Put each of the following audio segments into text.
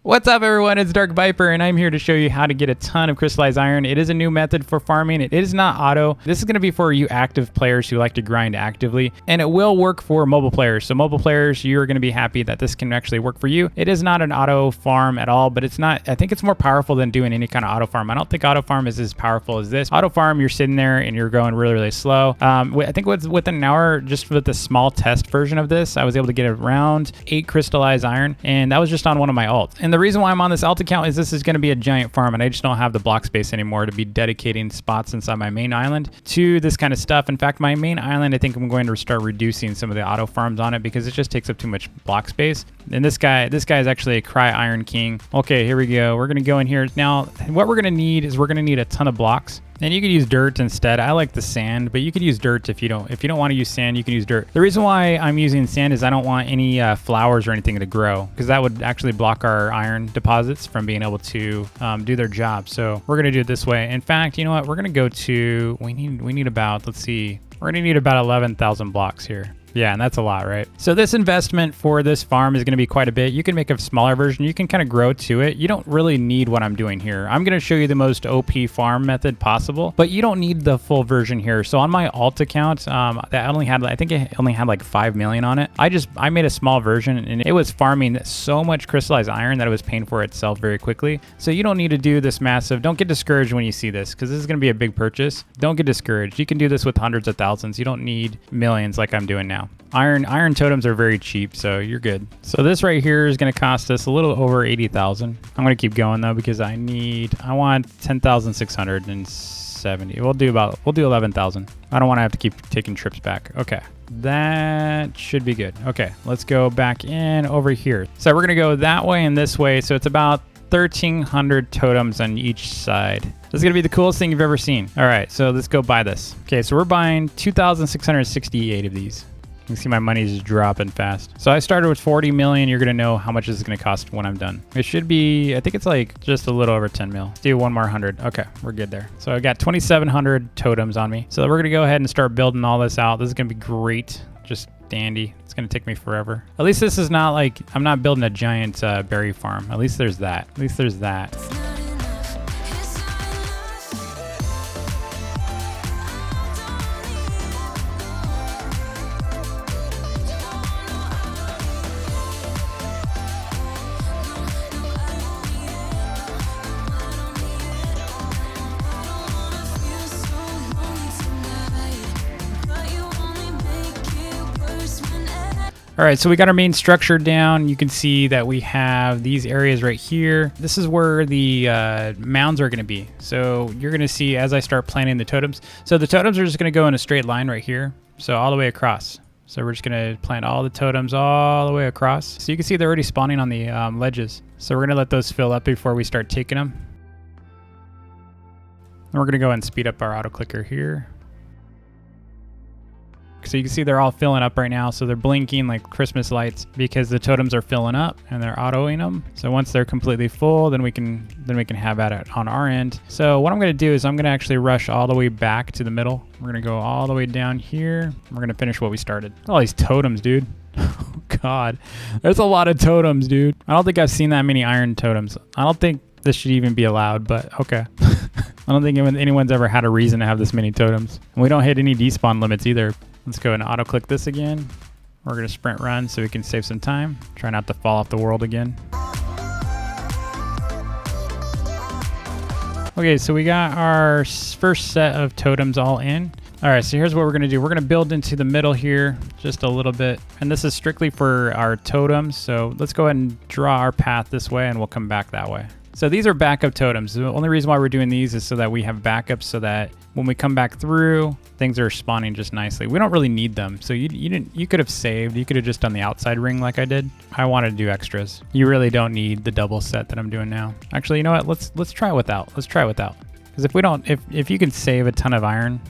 What's up everyone, it's Dark Viper and I'm here to show you how to get a ton of crystallized iron. It is a new method for farming. It is not auto. This is going to be for you active players who like to grind actively, and it will work for mobile players. So mobile players, you're going to be happy that this can actually work for you. It is not an auto farm at all, but it's not, I think it's more powerful than doing any kind of auto farm. I don't think auto farm is as powerful as this. Auto farm, you're sitting there and you're going really slow. I think within an hour, just with the small test version of this, I was able to get around 8 crystallized iron, and that was just on one of my alts. And the reason why I'm on this alt account is this is going to be a giant farm, and I just don't have the block space anymore to be dedicating spots inside my main island to this kind of stuff. In fact, my main island, I think I'm going to start reducing some of the auto farms on it because it just takes up too much block space. And this guy is actually a Cry Iron King. Okay, here we go. We're going to go in here. Now, what we're going to need is we're going to need a ton of blocks. And you could use dirt instead. I like the sand, but you could use dirt if you don't want to use sand, you can use dirt. The reason why I'm using sand is I don't want any flowers or anything to grow, because that would actually block our iron deposits from being able to do their job. So we're gonna do it this way. In fact, you know what? We're gonna go to, we need about, let's see, we're gonna need about 11,000 blocks here. Yeah, and that's a lot, right? So this investment for this farm is going to be quite a bit. You can make a smaller version. You can kind of grow to it. You don't really need what I'm doing here. I'm going to show you the most OP farm method possible, but you don't need the full version here. So on my alt account, that only had, I think it only had like 5 million on it. I made a small version, and it was farming so much crystallized iron that it was paying for itself very quickly. So you don't need to do this massive. Don't get discouraged when you see this, because this is going to be a big purchase. Don't get discouraged. You can do this with hundreds of thousands. You don't need millions like I'm doing now. Iron totems are very cheap, so you're good. So this right here is going to cost us a little over 80,000. I'm going to keep going though, because I want 10,670. We'll do 11,000. I don't want to have to keep taking trips back. Okay, that should be good. Okay, let's go back in over here. So we're going to go that way and this way. So it's about 1,300 totems on each side. This is going to be the coolest thing you've ever seen. All right, so let's go buy this. Okay, so we're buying 2,668 of these. You can see my money is dropping fast. So I started with 40 million. You're going to know how much this is going to cost when I'm done. It should be, I think it's like just a little over 10 mil. Let's do one more 100. Okay, we're good there. So I got 2,700 totems on me. So we're going to go ahead and start building all this out. This is going to be great. Just dandy. It's going to take me forever. At least this is not like, I'm not building a giant berry farm. At least there's that. At least there's that. All right, so we got our main structure down. You can see that we have these areas right here. This is where the mounds are gonna be. So you're gonna see as I start planting the totems. So the totems are just gonna go in a straight line right here. So all the way across. So we're just gonna plant all the totems all the way across. So you can see they're already spawning on the ledges. So we're gonna let those fill up before we start taking them. And we're gonna go and speed up our auto clicker here. So you can see they're all filling up right now. So they're blinking like Christmas lights because the totems are filling up and they're autoing them. So once they're completely full, then we can have at it on our end. So what I'm going to do is I'm going to actually rush all the way back to the middle. We're going to go all the way down here. We're going to finish what we started. All these totems, dude. Oh God, there's a lot of totems, dude. I don't think I've seen that many iron totems. I don't think this should even be allowed, but okay. I don't think anyone's ever had a reason to have this many totems. And we don't hit any despawn limits either. Let's go and auto click this again. We're gonna sprint run so we can save some time. Try not to fall off the world again. Okay, so we got our first set of totems all in. All right, so here's what we're gonna do. We're gonna build into the middle here just a little bit. And this is strictly for our totems. So let's go ahead and draw our path this way and we'll come back that way. So these are backup totems. The only reason why we're doing these is so that we have backups so that when we come back through, things are spawning just nicely. We don't really need them. So you could have saved. You could have just done the outside ring like I did. I wanted to do extras. You really don't need the double set that I'm doing now. Actually, you know what? Let's try it without. Let's try it without. Because if you can save a ton of iron,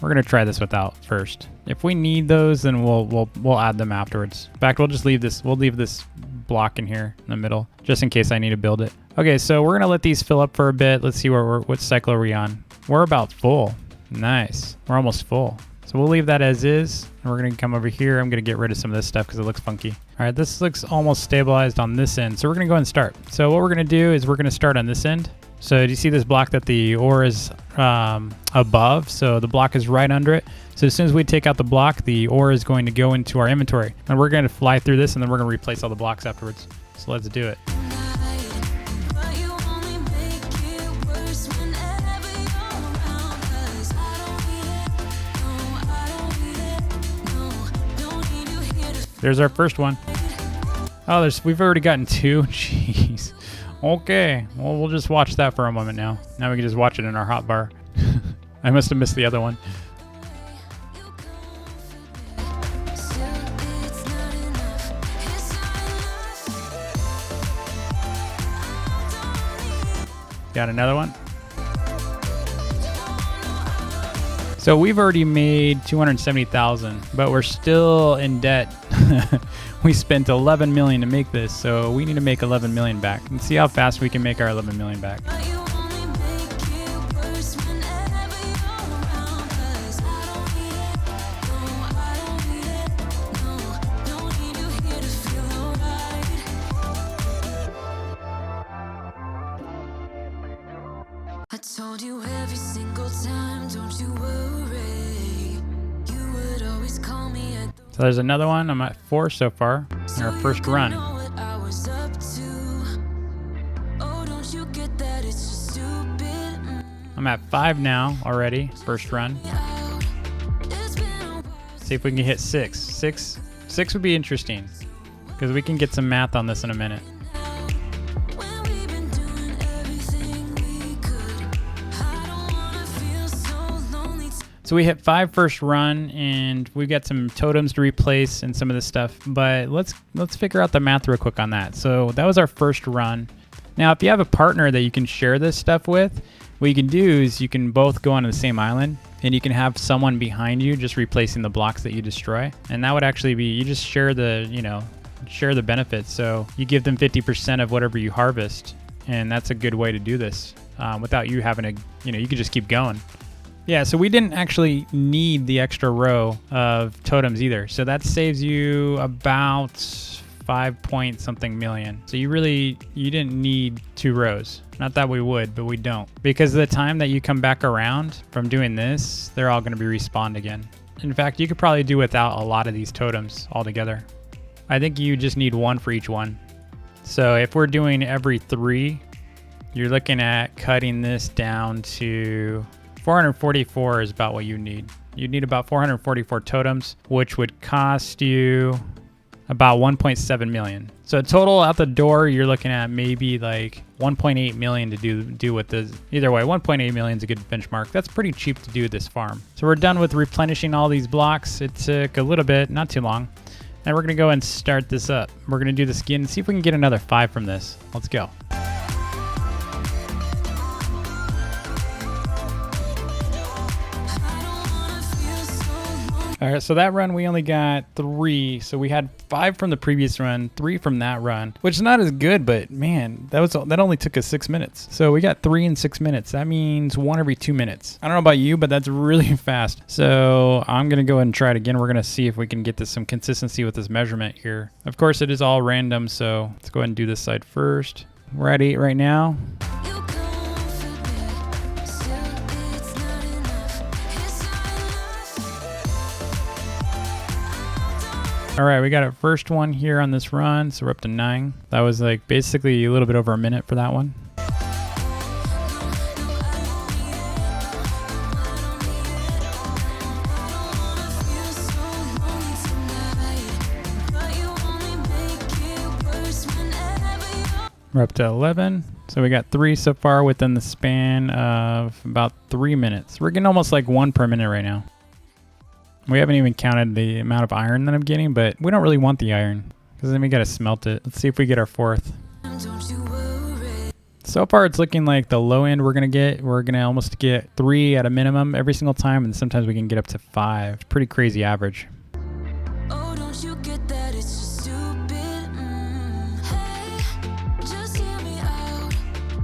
we're gonna try this without first. If we need those, then we'll add them afterwards. In fact, we'll just leave this. We'll leave this block in here in the middle, just in case I need to build it. Okay, so we're gonna let these fill up for a bit. Let's see what cycle are we on. We're about full. Nice. We're almost full. So we'll leave that as is. And we're gonna come over here. I'm gonna get rid of some of this stuff because it looks funky. All right, this looks almost stabilized on this end. So we're gonna go ahead and start. So what we're gonna do is we're gonna start on this end. So do you see this block that the ore is above? So the block is right under it. So as soon as we take out the block, the ore is going to go into our inventory. And we're going to fly through this, and then we're going to replace all the blocks afterwards. So let's do it. There's our first one. Oh, we've already gotten 2. Jeez. Okay, well, we'll just watch that for a moment now. Now we can just watch it in our hotbar. I must have missed the other one. Got another one. So we've already made 270,000, but we're still in debt. We spent 11 million to make this, so we need to make 11 million back and see how fast we can make our 11 million back. I told you every single time, don't you worry. You would always call me at the So there's another one. I'm at 4 so far in our first run. I'm at 5 now already, first run. See if we can hit 6. 6 would be interesting because we can get some math on this in a minute. So we hit 5 first run, and we got some totems to replace and some of this stuff. But let's figure out the math real quick on that. So that was our first run. Now, if you have a partner that you can share this stuff with, what you can do is you can both go on the same island, and you can have someone behind you just replacing the blocks that you destroy. And that would actually be, you just share the, share the benefits. So you give them 50% of whatever you harvest, and that's a good way to do this without you having to, you could just keep going. Yeah, so we didn't actually need the extra row of totems either. So that saves you about 5 point something million. So you didn't need 2 rows. Not that we would, but we don't. Because the time that you come back around from doing this, they're all gonna be respawned again. In fact, you could probably do without a lot of these totems altogether. I think you just need 1 for each one. So if we're doing every 3, you're looking at cutting this down to 444 is about what you need. You'd need about 444 totems, which would cost you about 1.7 million. So total out the door, you're looking at maybe like 1.8 million to do with this. Either way, 1.8 million is a good benchmark. That's pretty cheap to do this farm. So we're done with replenishing all these blocks. It took a little bit, not too long. Now we're gonna go and start this up. We're gonna do this again and see if we can get another 5 from this. Let's go. All right, so that run we only got 3. So we had 5 from the previous run, 3 from that run, which is not as good, but man, that only took us 6 minutes. So we got 3 in 6 minutes. That means 1 every 2 minutes. I don't know about you, but that's really fast. So I'm gonna go ahead and try it again. We're gonna see if we can get some consistency with this measurement here. Of course, it is all random, so let's go ahead and do this side first. We're at 8 right now. All right, we got our first one here on this run, so we're up to 9. That was like basically a little bit over a minute for that one. We're up to 11. So we got 3 so far within the span of about 3 minutes. We're getting almost like 1 per minute right now. We haven't even counted the amount of iron that I'm getting, but we don't really want the iron because then we got to smelt it. Let's see if we get our 4th. So far, it's looking like the low end we're going to almost get 3 at a minimum every single time, and sometimes we can get up to 5. It's pretty crazy average. Oh, don't you get that? It's just stupid. Hey, just hear me out.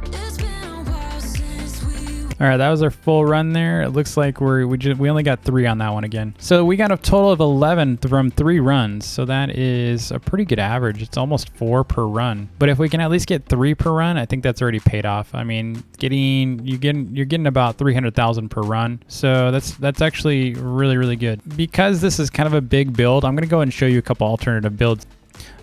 It's been a while since we. All All right, that was our full run there. It looks like we only got 3 on that one again. So we got a total of 11 from 3 runs. So that is a pretty good average. It's almost 4 per run. But if we can at least get 3 per run, I think that's already paid off. I mean, you're getting about 300,000 per run. So that's actually really, really good. Because this is kind of a big build, I'm gonna go ahead and show you a couple alternative builds.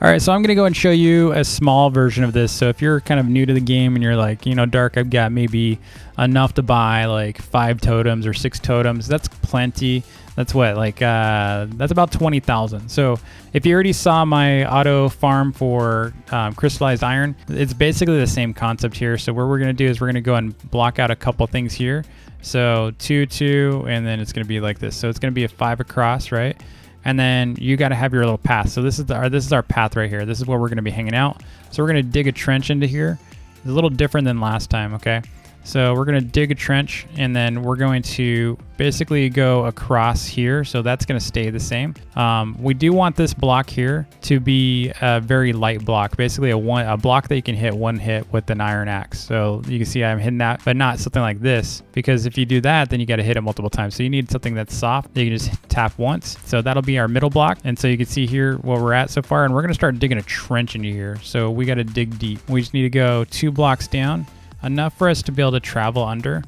All right, so I'm gonna go and show you a small version of this. So if you're kind of new to the game and you're like, you know, Dark, I've got maybe enough to buy like 5 totems or 6 totems. That's plenty. That's what, like, that's about 20,000. So if you already saw my auto farm for crystallized iron, it's basically the same concept here. So what we're gonna do is we're gonna go and block out a couple things here. So 2, 2, and then it's gonna be like this. So it's gonna be a 5 across, right? And then you got to have your little path. So this is our path right here. This is where we're going to be hanging out. So we're going to dig a trench into here. It's a little different than last time, okay? So we're going to dig a trench, and then we're going to basically go across here. So that's going to stay the same. We do want this block here to be a very light block, basically a block that you can hit one hit with an iron axe. So you can see I'm hitting that, but not something like this, because if you do that, then you got to hit it multiple times. So you need something that's soft that you can just tap once. So that'll be our middle block. And so you can see here where we're at so far, and we're going to start digging a trench into here. So we got to dig deep. We just need to go 2 blocks down, enough for us to be able to travel under,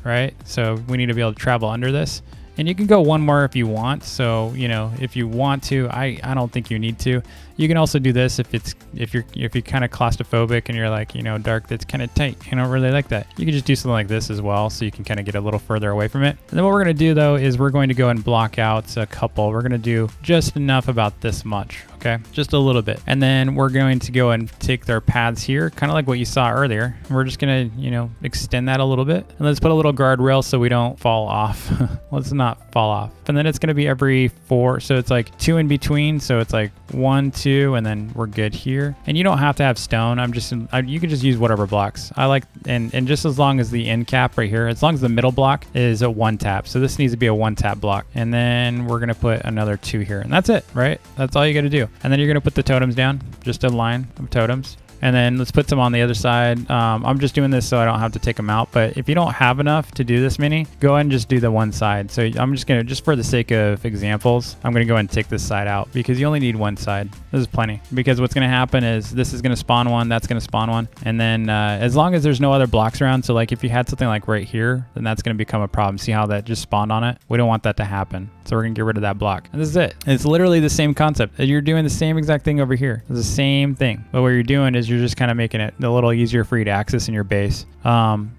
right? So we need to be able to travel under this. And you can go 1 more if you want. So, you know, if you want to, I don't think you need to. You can also do this if you're kind of claustrophobic and you're like, you know, Dark, that's kind of tight. You don't really like that. You can just do something like this as well, so you can kind of get a little further away from it. And then what we're going to do though is we're going to go and block out a couple. We're going to do just enough, about this much, okay? Just a little bit. And then we're going to go and take their paths here, kind of like what you saw earlier. We're just going to, you know, extend that a little bit. And let's put a little guardrail so we don't fall off. Let's not fall off. And then it's going to be every 4. So it's like 2 in between. So it's like 1, 2, and then we're good here. And you don't have to have stone. You can just use whatever blocks. I like, and just as long as the end cap right here, as long as the middle block is a 1 tap. So this needs to be a 1 tap block. And then we're going to put another 2 here. And that's it, right? That's all you got to do. And then you're going to put the totems down, just a line of totems. And then let's put some on the other side. I'm just doing this so I don't have to take them out. But if you don't have enough to do this many, go ahead and just do the one side. So I'm just gonna, just for the sake of examples, I'm gonna go ahead and take this side out because you only need one side. This is plenty. Because what's gonna happen is this is gonna spawn one, that's gonna spawn one. And then as long as there's no other blocks around, so like if you had something like right here, then that's gonna become a problem. See how that just spawned on it? We don't want that to happen. So we're gonna get rid of that block. And this is it. It's literally the same concept. You're doing the same exact thing over here. It's the same thing. But what you're doing is you're just kind of making it a little easier for you to access in your base.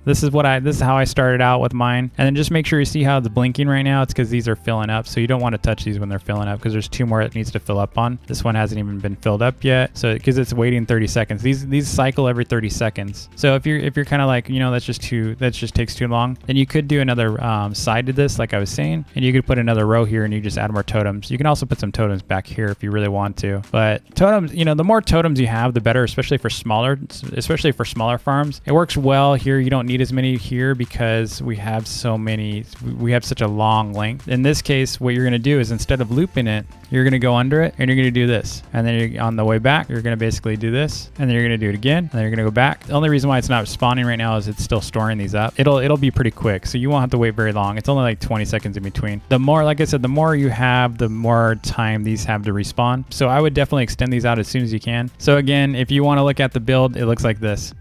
This is how I started out with mine. And then just make sure you see how it's blinking right now. It's because these are filling up. So you don't want to touch these when they're filling up because there's 2 more it needs to fill up on. This one hasn't even been filled up yet. So because it's waiting 30 seconds. These cycle every 30 seconds. So if you're kind of like, you know, that just takes too long, then you could do another side to this, like I was saying, and you could put another row here and you just add more totems. You can also put some totems back here if you really want to. But totems, you know, the more totems you have, the better, especially for smaller farms. It works well here. You don't need as many here because we have such a long length. In this case, what you're going to do is instead of looping it, you're going to go under it and you're going to do this. And then on the way back, you're going to basically do this. And then you're going to do it again. And then you're going to go back. The only reason why it's not spawning right now is it's still storing these up. It'll be pretty quick. So you won't have to wait very long. It's only like 20 seconds in between. The more, like I said, the more you have, the more time these have to respawn. So I would definitely extend these out as soon as you can. So again, if you want to look at the build, it looks like this.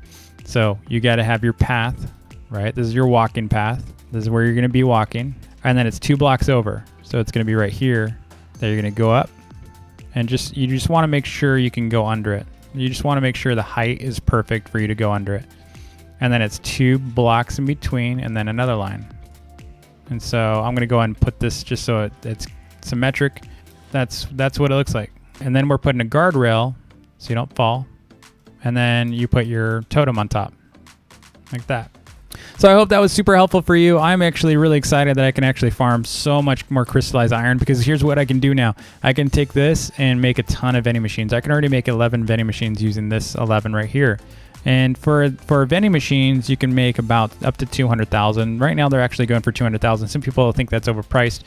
So you got to have your path, right? This is your walking path. This is where you're going to be walking. And then it's 2 blocks over. So it's going to be right here that you're going to go up. And you just want to make sure you can go under it. You just want to make sure the height is perfect for you to go under it. And then it's 2 blocks in between and then another line. And so I'm going to go ahead and put this just so it's symmetric. That's what it looks like. And then we're putting a guardrail so you don't fall. And then you put your totem on top like that. So I hope that was super helpful for you. I'm actually really excited that I can actually farm so much more crystallized iron because here's what I can do now. I can take this and make a ton of vending machines. I can already make 11 vending machines using this 11 right here. And for vending machines, you can make about up to 200,000. Right now, they're actually going for 200,000. Some people think that's overpriced.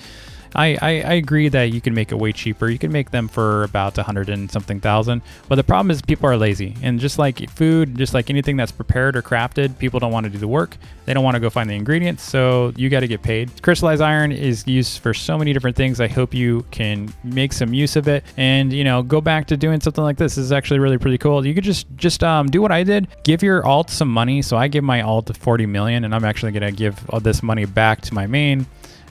I agree that you can make it way cheaper. You can make them for about 100 and something thousand. But the problem is people are lazy. And just like food, just like anything that's prepared or crafted, people don't want to do the work. They don't want to go find the ingredients. So you got to get paid. Crystallized iron is used for so many different things. I hope you can make some use of it and, you know, go back to doing something like this. This is actually really pretty cool. You could just do what I did. Give your alt some money. So I give my alt 40 million and I'm actually going to give all this money back to my main.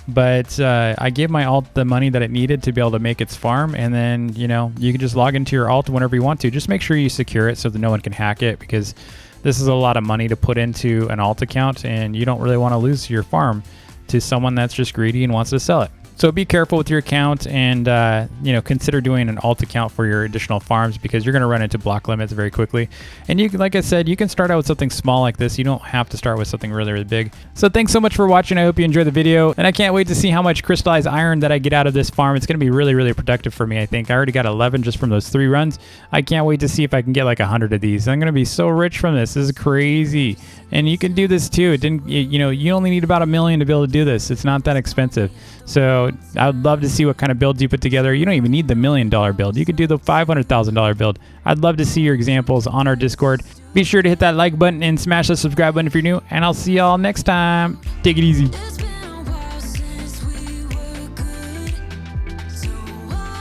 But I gave my alt the money that it needed to be able to make its farm, and then, you know, you can just log into your alt whenever you want to. Just make sure you secure it so that no one can hack it, because this is a lot of money to put into an alt account, and you don't really want to lose your farm to someone that's just greedy and wants to sell it. So be careful with your account and, you know, consider doing an alt account for your additional farms, because you're going to run into block limits very quickly. And you can, like I said, you can start out with something small like this. You don't have to start with something really, really big. So thanks so much for watching. I hope you enjoyed the video, and I can't wait to see how much crystallized iron that I get out of this farm. It's going to be really, really productive for me. I think I already got 11 just from those 3 runs. I can't wait to see if I can get like 100 of these. I'm going to be so rich from this. This is crazy. And you can do this too. You know, you only need about $1 million to be able to do this. It's not that expensive. So I would love to see what kind of builds you put together. You don't even need the $1 million build. You could do the $500,000 build. I'd love to see your examples on our Discord. Be sure to hit that like button and smash the subscribe button if you're new, and I'll see y'all next time. Take it easy.